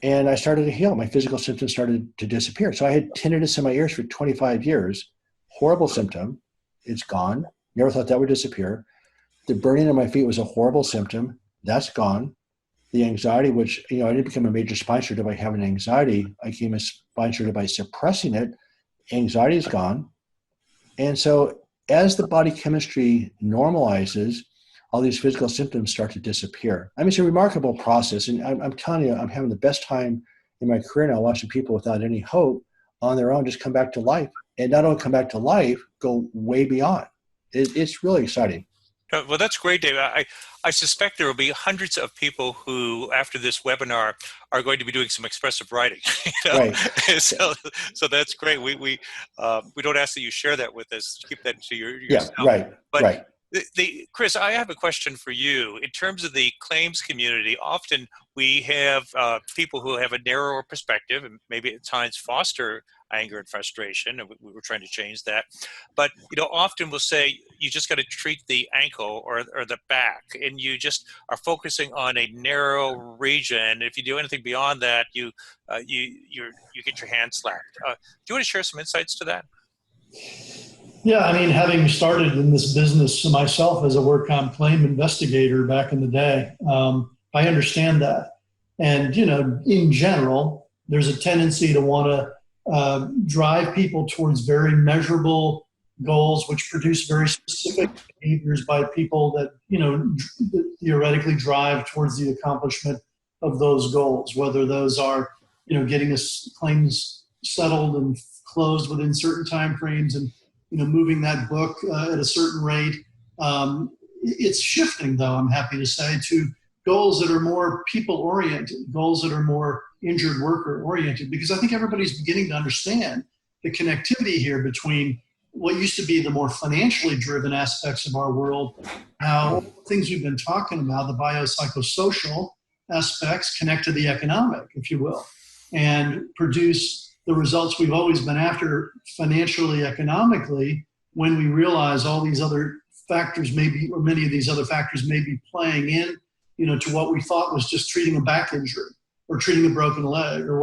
And I started to heal. My physical symptoms started to disappear. So I had tinnitus in my ears for 25 years. Horrible symptom. It's gone. Never thought that would disappear. The burning on my feet was a horrible symptom. That's gone. The anxiety, which, I didn't become a major spine surgeon by having anxiety. I became a spine surgeon by suppressing it. Anxiety is gone. And so as the body chemistry normalizes, all these physical symptoms start to disappear. It's a remarkable process. And I'm telling you, I'm having the best time in my career now watching people without any hope on their own just come back to life. And not only come back to life, go way beyond. It's really exciting. Well, that's great, David. I suspect there will be hundreds of people who, after this webinar, are going to be doing some expressive writing. Right. So that's great. We don't ask that you share that with us. Keep that to yourself. Yeah, right. But right. Chris, I have a question for you. In terms of the claims community, often we have people who have a narrower perspective and maybe at times foster anger and frustration, and we were trying to change that. But often we'll say you just got to treat the ankle or the back, and you just are focusing on a narrow region. If you do anything beyond that, you get your hand slapped. Do you want to share some insights to that? Yeah, I mean, having started in this business myself as a work comp claim investigator back in the day, I understand that. And, in general, there's a tendency to want to drive people towards very measurable goals, which produce very specific behaviors by people that, theoretically drive towards the accomplishment of those goals, whether those are, getting us claims settled and closed within certain timeframes and, moving that book at a certain rate. It's shifting, though, I'm happy to say, to goals that are more people-oriented, goals that are more injured worker-oriented, because I think everybody's beginning to understand the connectivity here between what used to be the more financially driven aspects of our world, how things we've been talking about, the biopsychosocial aspects, connect to the economic, if you will, and produce the results we've always been after financially, economically, when we realize all these other factors or many of these other factors may be playing in, to what we thought was just treating a back injury or treating a broken leg or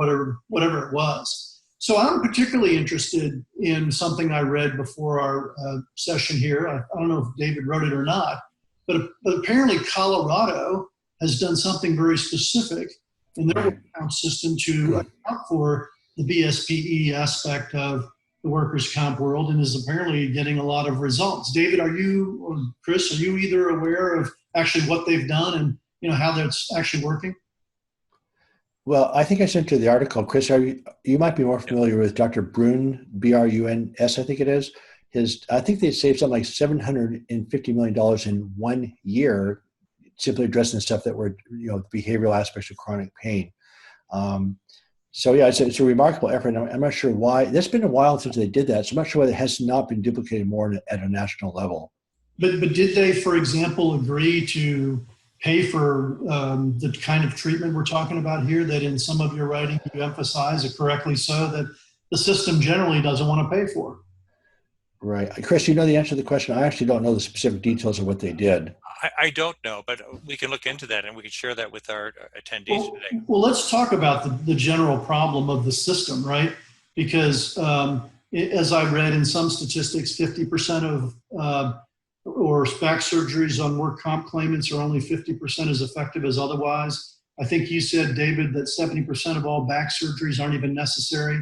whatever it was. So I'm particularly interested in something I read before our session here. I don't know if David wrote it or not, but apparently Colorado has done something very specific in their work account system to account for the BSPE aspect of the workers' comp world, and is apparently getting a lot of results. David, or Chris, are you either aware of actually what they've done and how that's actually working? Well, I think I sent you the article. Chris, you might be more familiar with Dr. Brun, B-R-U-N-S, I think it is. I think they saved something like $750 million in 1 year, simply addressing the stuff that were, behavioral aspects of chronic pain. So yeah, it's a remarkable effort. I'm not sure why. It's been a while since they did that, so I'm not sure why it has not been duplicated more at a national level. But did they, for example, agree to pay for the kind of treatment we're talking about here that in some of your writing you emphasize, and correctly so, that the system generally doesn't want to pay for? Right. Chris, you know the answer to the question? I actually don't know the specific details of what they did. I don't know, but we can look into that and we can share that with our attendees today. Well, let's talk about the general problem of the system, right? Because as I read in some statistics, 50% of or back surgeries on work comp claimants are only 50% as effective as otherwise. I think you said, David, that 70% of all back surgeries aren't even necessary.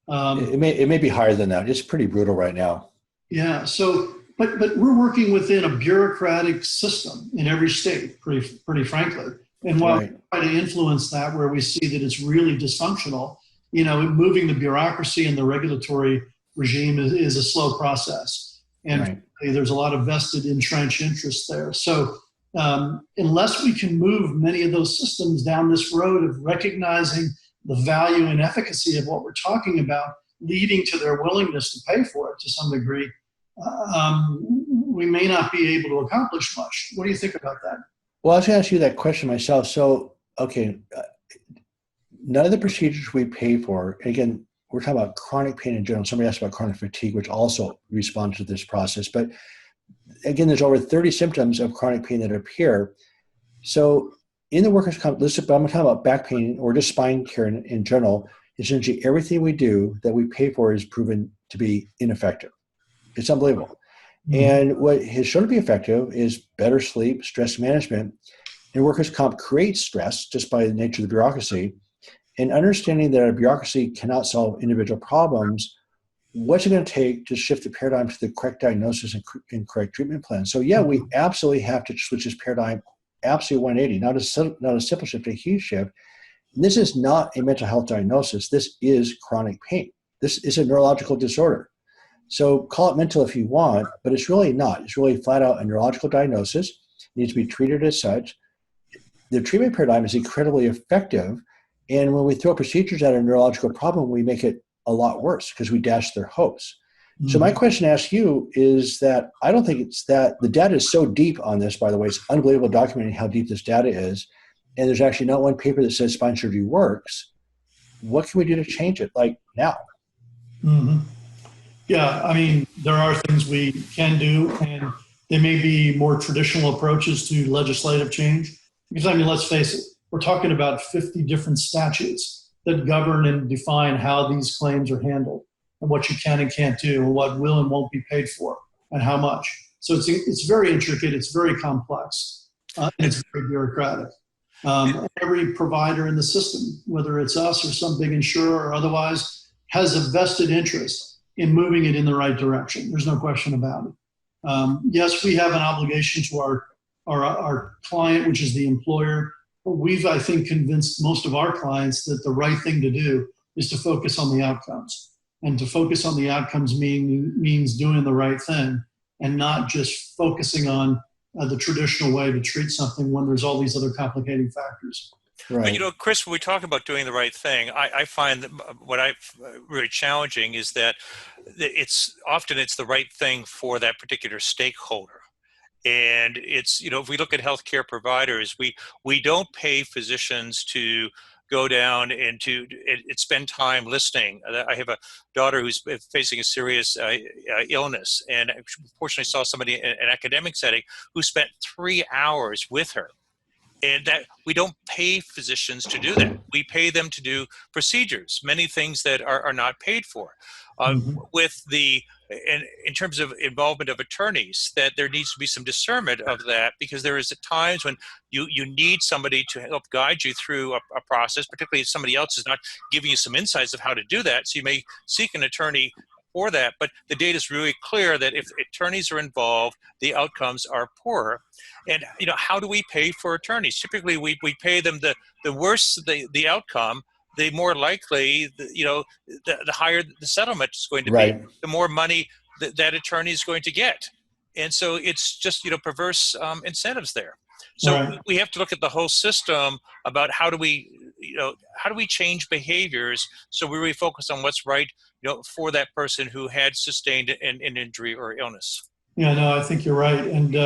It may be higher than that. It's pretty brutal right now. Yeah. So, but we're working within a bureaucratic system in every state, pretty frankly. And while we try to influence that where we see that it's really dysfunctional, moving the bureaucracy and the regulatory regime is a slow process. And there's a lot of vested entrenched interest there. So unless we can move many of those systems down this road of recognizing the value and efficacy of what we're talking about, leading to their willingness to pay for it to some degree, we may not be able to accomplish much. What do you think about that? Well, I was going to ask you that question myself. So, none of the procedures we pay for, again, we're talking about chronic pain in general. Somebody asked about chronic fatigue, which also responds to this process. But again, there's over 30 symptoms of chronic pain that appear. So in the workers' comp, I'm talking about back pain or just spine care in general. Essentially, everything we do that we pay for is proven to be ineffective. It's unbelievable. Mm-hmm. And what has shown to be effective is better sleep, stress management. And workers' comp creates stress just by the nature of the bureaucracy. And understanding that a bureaucracy cannot solve individual problems, what's it going to take to shift the paradigm to the correct diagnosis and correct treatment plan? So yeah, we absolutely have to switch this paradigm absolutely 180, not a simple shift, a huge shift. And this is not a mental health diagnosis. This is chronic pain. This is a neurological disorder. So call it mental if you want, but it's really not. It's really flat out a neurological diagnosis. It needs to be treated as such. The treatment paradigm is incredibly effective. And when we throw procedures at a neurological problem, we make it a lot worse because we dash their hopes. Mm-hmm. So my question to ask you is that I don't think it's that the data is so deep on this, by the way. It's unbelievable documenting how deep this data is. And there's actually not one paper that says spine surgery works. What can we do to change it, like now? Hmm. Yeah, I mean, there are things we can do, and they may be more traditional approaches to legislative change. Because, I mean, let's face it, we're talking about 50 different statutes that govern and define how these claims are handled and what you can and can't do and what will and won't be paid for and how much. So it's very intricate, it's very complex, and it's very bureaucratic. Every provider in the system, whether it's us or some big insurer or otherwise, has a vested interest in moving it in the right direction. There's no question about it. Yes, we have an obligation to our client, which is the employer. But we've, I think, convinced most of our clients that the right thing to do is to focus on the outcomes. And to focus on the outcomes means doing the right thing and not just focusing on the traditional way to treat something when there's all these other complicating factors. Right. But, Chris, when we talk about doing the right thing, I find that what I really challenging is that it's the right thing for that particular stakeholder. And it's, if we look at healthcare providers, we don't pay physicians to go down and to spend time listening. I have a daughter who's facing a serious illness, and fortunately saw somebody in an academic setting who spent 3 hours with her. And that we don't pay physicians to do that. We pay them to do procedures, many things that are not paid for. With in terms of involvement of attorneys, that there needs to be some discernment of that, because there is at times when you need somebody to help guide you through a process, particularly if somebody else is not giving you some insights of how to do that. So you may seek an attorney for that, but the data is really clear that if attorneys are involved, the outcomes are poorer. And how do we pay for attorneys? Typically, we pay them the worse the outcome, the more likely the higher the settlement is going to be, the more money that attorney is going to get. And so it's just perverse incentives there. So we have to look at the whole system about how do we change behaviors so we really focus on what's right for that person who had sustained an injury or illness. Yeah, no, I think you're right. And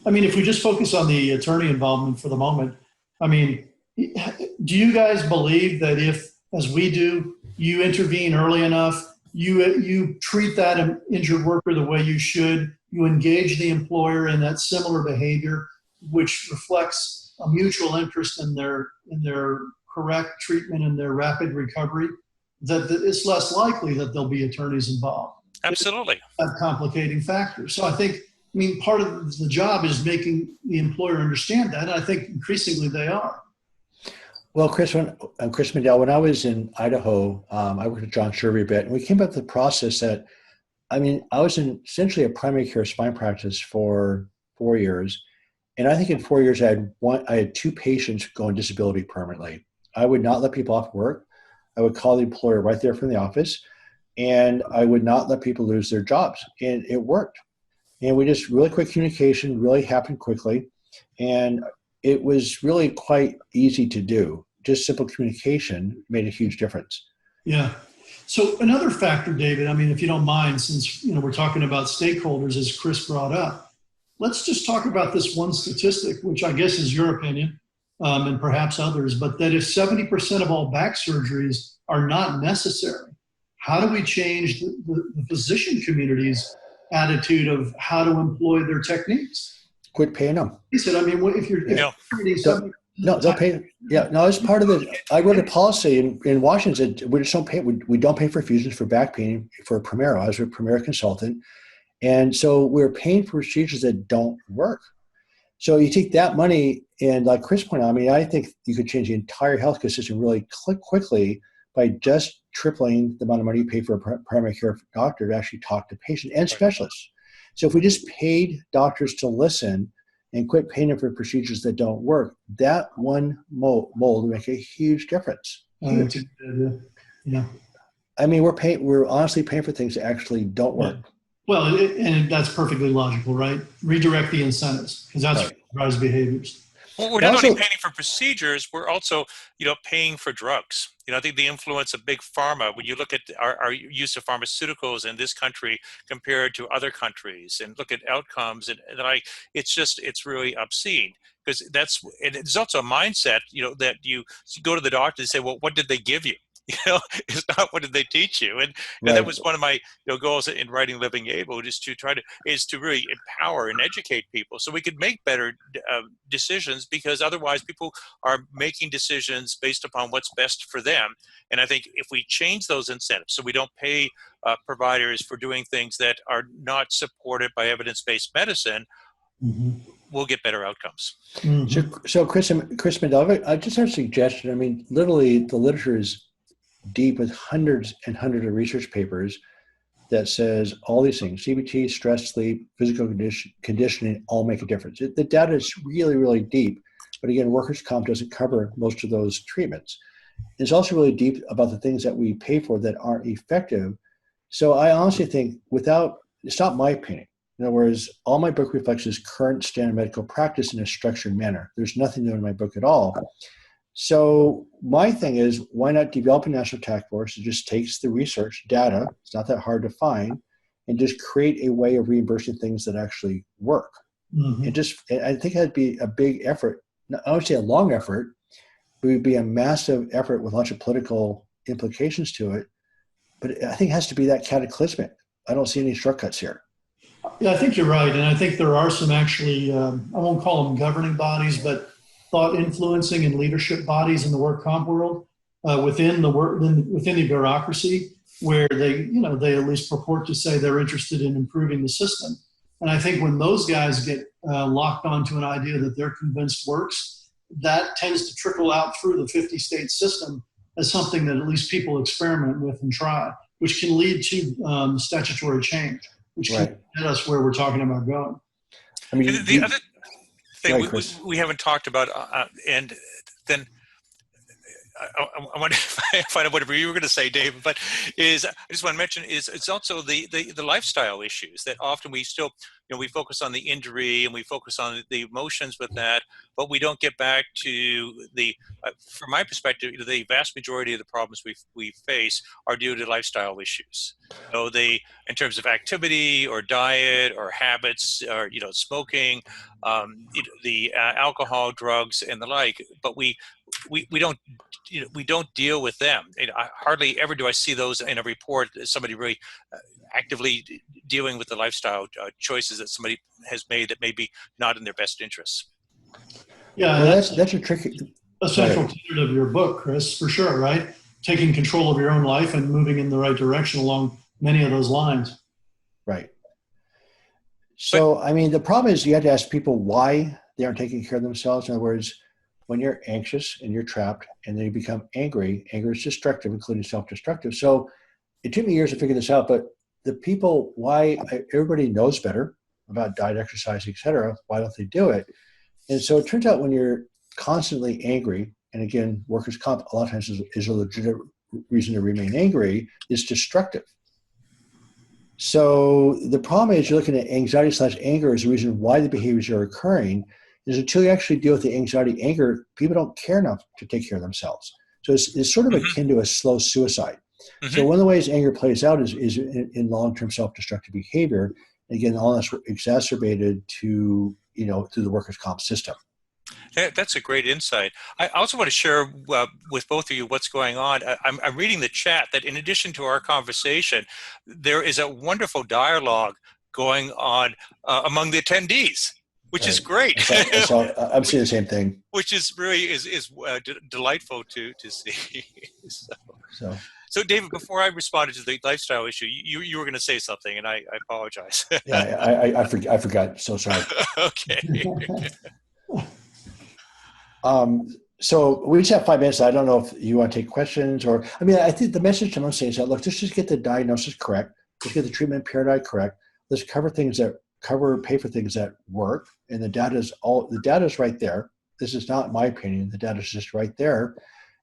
I mean, if we just focus on the attorney involvement for the moment, I mean, do you guys believe that if, as we do, you intervene early enough, you treat that injured worker the way you should, you engage the employer in that similar behavior, which reflects a mutual interest in their correct treatment and their rapid recovery, that it's less likely that there'll be attorneys involved? Absolutely. That complicating factor. So I think, part of the job is making the employer understand that. And I think increasingly they are. Well, Chris Mandel, when I was in Idaho, I worked with John Sherby a bit, and we came up with the process that, I was in essentially a primary care spine practice for 4 years. And I think in 4 years, I had 2 patients go on disability permanently. I would not let people off work. I would call the employer right there from the office, and I would not let people lose their jobs. And it worked. And we just really quick communication really happened quickly. And it was really quite easy to do. Just simple communication made a huge difference. Yeah. So another factor, David, if you don't mind, since we're talking about stakeholders, as Chris brought up, let's just talk about this one statistic, which I guess is your opinion, and perhaps others, but that if 70% of all back surgeries are not necessary, how do we change the physician community's attitude of how to employ their techniques? Quit paying them. He said, if you're they'll pay. Yeah, no, as part of it, I wrote a policy in Washington. We just don't pay. We don't pay for fusions for back pain for Primero. I was a Primero consultant, and so we're paying for procedures that don't work. So you take that money, and like Chris pointed out, I think you could change the entire healthcare system really quickly by just tripling the amount of money you pay for a primary care doctor to actually talk to patients and specialists. So if we just paid doctors to listen and quit paying them for procedures that don't work, that one mold would make a huge difference. Huge. Yeah. We're honestly paying for things that actually don't work. Yeah. Well, and that's perfectly logical, right? Redirect the incentives, because that's what drives behaviors. Well, we're not only paying for procedures, we're also, paying for drugs. I think the influence of big pharma, when you look at our use of pharmaceuticals in this country compared to other countries and look at outcomes, and it's really obscene, because there's also a mindset, that you go to the doctor and say, well, what did they give you? It's not what did they teach you. And Right. that was one of my goals in writing Living Able, is to really empower and educate people so we could make better decisions, because otherwise people are making decisions based upon what's best for them. And I think if we change those incentives so we don't pay providers for doing things that are not supported by evidence-based medicine, we'll get better outcomes. So Chris Mandel, I just have a suggestion. I mean, literally the literature is deep with hundreds and hundreds of research papers that says all these things: CBT, stress, sleep, physical conditioning, all make a difference. The data is really, really deep. But again, workers' comp doesn't cover most of those treatments. It's also really deep about the things that we pay for that aren't effective. So I honestly think it's not my opinion. In other words, all my book reflects is current standard medical practice in a structured manner. There's nothing new in my book at all. So my thing is, why not develop a national task force that just takes the research data, it's not that hard to find, and just create a way of reimbursing things that actually work. I think that'd be a big effort. I would say a long effort, but it would be a massive effort with lots of political implications to it. But I think it has to be that cataclysmic. I don't see any shortcuts here. Yeah, I think you're right. And I think there are some actually, I won't call them governing bodies, but thought influencing and leadership bodies in the work comp world within the bureaucracy, where they at least purport to say they're interested in improving the system. And I think when those guys get locked onto an idea that they're convinced works, that tends to trickle out through the 50-state system as something that at least people experiment with and try, which can lead to statutory change, which can get us where we're talking about going. I mean, the other thing we haven't talked about, and then I want to find out whatever you were going to say, David, but I just want to mention it's also the lifestyle issues that often we still, we focus on the injury and we focus on the emotions with that, but we don't get back to from my perspective, the vast majority of the problems we face are due to lifestyle issues. So in terms of activity or diet or habits or, smoking, the alcohol, drugs, and the like, but we don't deal with them. Hardly ever do I see those in a report, somebody really actively dealing with the lifestyle choices that somebody has made that may be not in their best interests. Yeah, well, that's a tricky. A central tenet of your book, Chris, for sure, right? Taking control of your own life and moving in the right direction along many of those lines. Right. So, I mean, the problem is you have to ask people why they aren't taking care of themselves. In other words, when you're anxious and you're trapped and then you become angry, anger is destructive, including self-destructive. So it took me years to figure this out, but the people, everybody knows better about diet, exercise, et cetera. Why don't they do it? And so it turns out when you're constantly angry, and again, workers' comp a lot of times is a legitimate reason to remain angry, is destructive. So the problem is you're looking at anxiety/anger as the reason why the behaviors are occurring, is until you actually deal with the anxiety, anger, people don't care enough to take care of themselves. So it's sort of akin to a slow suicide. So one of the ways anger plays out is in long-term self-destructive behavior. Again, all that's exacerbated through the workers' comp system. That's a great insight. I also want to share with both of you what's going on. I'm reading the chat that in addition to our conversation, there is a wonderful dialogue going on among the attendees, which is great. I'm seeing the same thing. Which is really delightful to see. So David, before I responded to the lifestyle issue, you were going to say something, and I apologize. Yeah, I forgot. So sorry. Okay. So we just have 5 minutes. I don't know if you want to take questions I think the message I'm saying is that, look, let's just get the diagnosis correct. Let's get the treatment paradigm correct. Let's pay for things that work. And the data is right there. This is not my opinion. The data is just right there.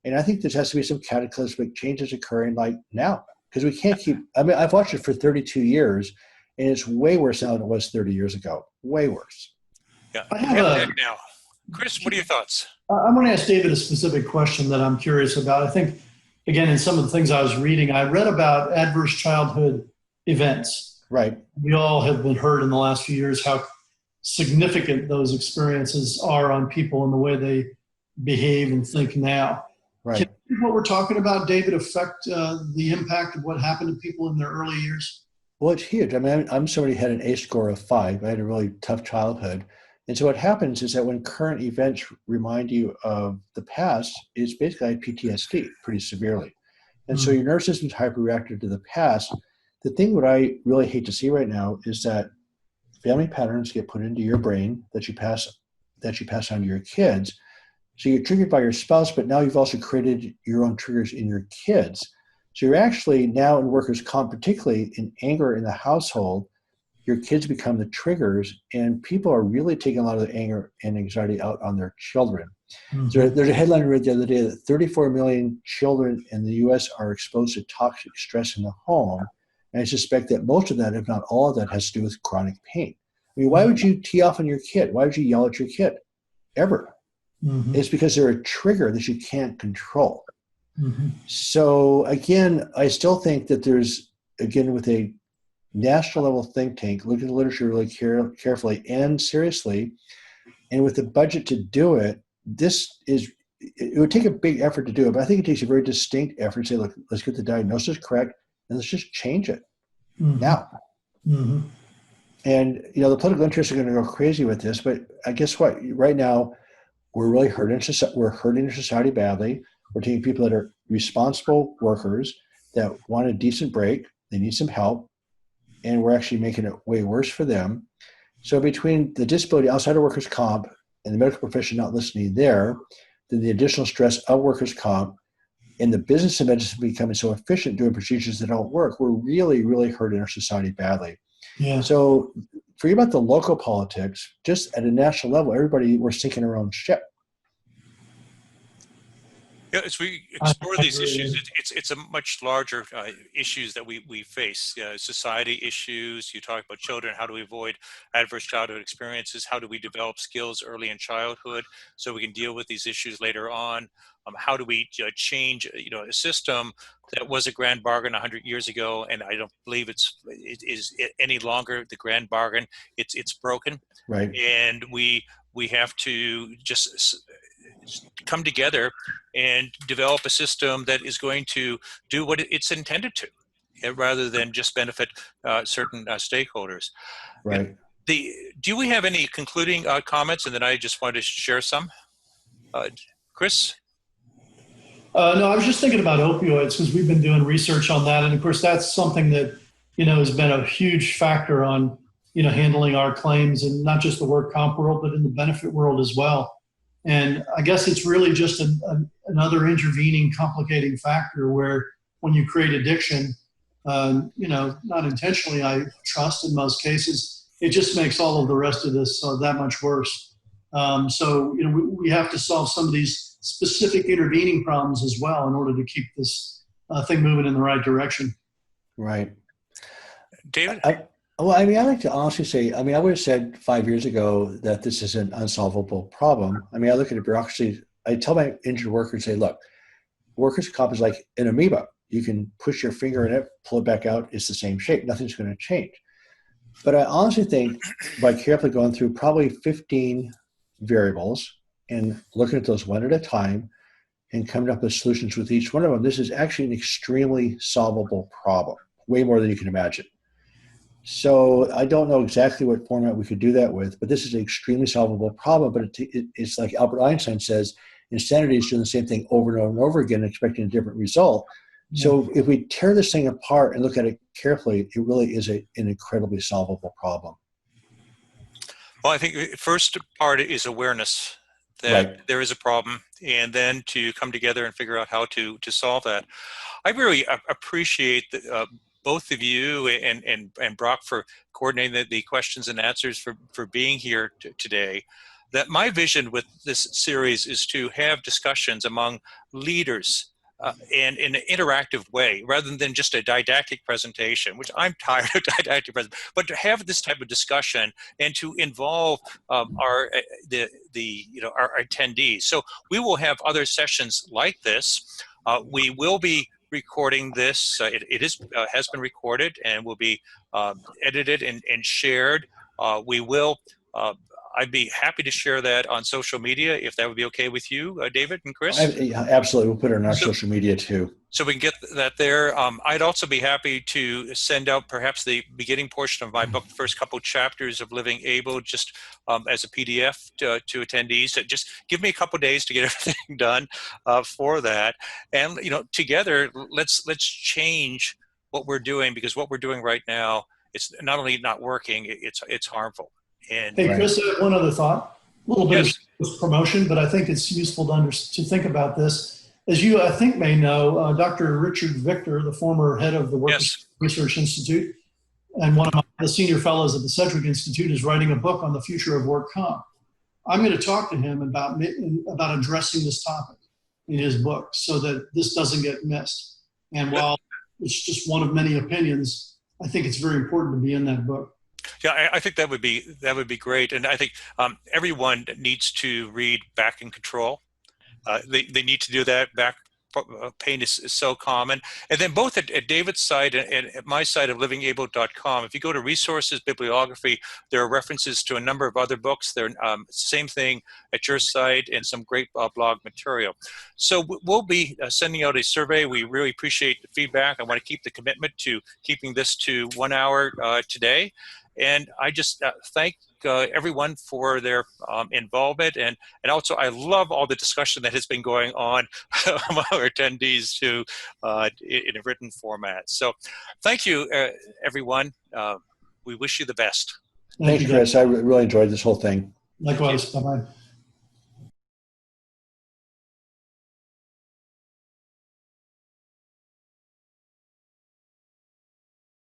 And I think there has to be some cataclysmic changes occurring like now, because we can't I've watched it for 32 years and it's way worse now than it was 30 years ago. Way worse. Yeah. Now, Chris, what are your thoughts? I'm going to ask David a specific question that I'm curious about. I think, again, in some of the things I was reading, I read about adverse childhood events. Right. We all have been heard in the last few years how significant those experiences are on people and the way they behave and think now. Right. What we're talking about, David, affect the impact of what happened to people in their early years? Well, it's huge. I mean, I'm somebody who had an ACE score of 5. I had a really tough childhood. And so what happens is that when current events remind you of the past, it's basically like PTSD pretty severely. And so your nervous system's hyperreactive to the past. The thing what I really hate to see right now is that family patterns get put into your brain that you pass on to your kids. So you're triggered by your spouse, but now you've also created your own triggers in your kids. So you're actually now in workers' comp, particularly in anger in the household, your kids become the triggers, and people are really taking a lot of the anger and anxiety out on their children. So there's a headline I read the other day that 34 million children in the U.S. are exposed to toxic stress in the home. And I suspect that most of that, if not all of that, has to do with chronic pain. I mean, why would you tee off on your kid? Why would you yell at your kid? Ever. It's because they're a trigger that you can't control. So again, I still think that there's, again, with a national level think tank, look at the literature really carefully and seriously, and with the budget to do it, it would take a big effort to do it, but I think it takes a very distinct effort to say, look, let's get the diagnosis correct and let's just change it now. And, the political interests are going to go crazy with this, but guess what? Right now, we're really hurting society badly. We're taking people that are responsible workers that want a decent break, they need some help, and we're actually making it way worse for them. So between the disability outside of workers' comp and the medical profession not listening there, then the additional stress of workers' comp and the business of medicine becoming so efficient doing procedures that don't work, we're really, really hurting our society badly. Yeah. So forget about the local politics, just at a national level, we're sinking our own ship. Yeah, as we explore these issues, it's a much larger issues that we face. Society issues. You talk about children. How do we avoid adverse childhood experiences? How do we develop skills early in childhood so we can deal with these issues later on? How do we change a system that was a grand bargain 100 years ago, and I don't believe it is any longer the grand bargain. It's broken, right? And we have to just come together and develop a system that is going to do what it's intended to, rather than just benefit certain stakeholders. Right. Do we have any concluding comments? And then I just wanted to share some. Chris? No, I was just thinking about opioids because we've been doing research on that. And of course, that's something that, has been a huge factor on, handling our claims, and not just the work comp world, but in the benefit world as well. And I guess it's really just another intervening, complicating factor where when you create addiction, not intentionally, I trust in most cases, it just makes all of the rest of this that much worse. So, we have to solve some of these specific intervening problems as well in order to keep this thing moving in the right direction. Right. David? I like to honestly say, I would have said 5 years ago that this is an unsolvable problem. I look at the bureaucracy. I tell my injured workers, say, look, workers' comp is like an amoeba. You can push your finger in it, pull it back out. It's the same shape. Nothing's going to change. But I honestly think by carefully going through probably 15 variables and looking at those one at a time and coming up with solutions with each one of them, this is actually an extremely solvable problem, way more than you can imagine. So I don't know exactly what format we could do that with, but this is an extremely solvable problem. But it's like Albert Einstein says, insanity is doing the same thing over and over and over again, expecting a different result. So if we tear this thing apart and look at it carefully, it really is an incredibly solvable problem. Well, I think the first part is awareness that there is a problem, and then to come together and figure out how to solve that. I really appreciate both of you and Brock for coordinating the questions and answers, for being here today. That my vision with this series is to have discussions among leaders and in an interactive way, rather than just a didactic presentation, which I'm tired of didactic presentations, but to have this type of discussion and to involve our attendees. So we will have other sessions like this. We will be recording this. It has been recorded and will be edited and shared. We will I'd be happy to share that on social media if that would be okay with you, David and Chris. Yeah, absolutely. We'll put it on our social media too. So we can get that there. I'd also be happy to send out perhaps the beginning portion of my book, the first couple chapters of Living Able, just as a PDF to attendees. So just give me a couple days to get everything done for that. And together, let's change what we're doing, because what we're doing right now, it's not only not working, it's harmful. And hey, Chris, I have one other thought. A little bit of promotion, but I think it's useful to think about this. As you, I think, may know, Dr. Richard Victor, the former head of the Workers' Research Institute, and one of the senior fellows at the Sedgwick Institute, is writing a book on the future of work comp. I'm going to talk to him about addressing this topic in his book so that this doesn't get missed. And while it's just one of many opinions, I think it's very important to be in that book. Yeah, I think that would be great. And I think everyone needs to read Back in Control. They need to do that. Back pain is so common. And then both at David's site and at my site of livingable.com, if you go to resources, bibliography, there are references to a number of other books. They're same thing at your site, and some great blog material. So we'll be sending out a survey. We really appreciate the feedback. I want to keep the commitment to keeping this to 1 hour today. And I just thank everyone for their involvement, and also I love all the discussion that has been going on among our attendees too in a written format. So thank you, everyone. We wish you the best. Thanks, Chris. I really enjoyed this whole thing. Likewise. Bye-bye.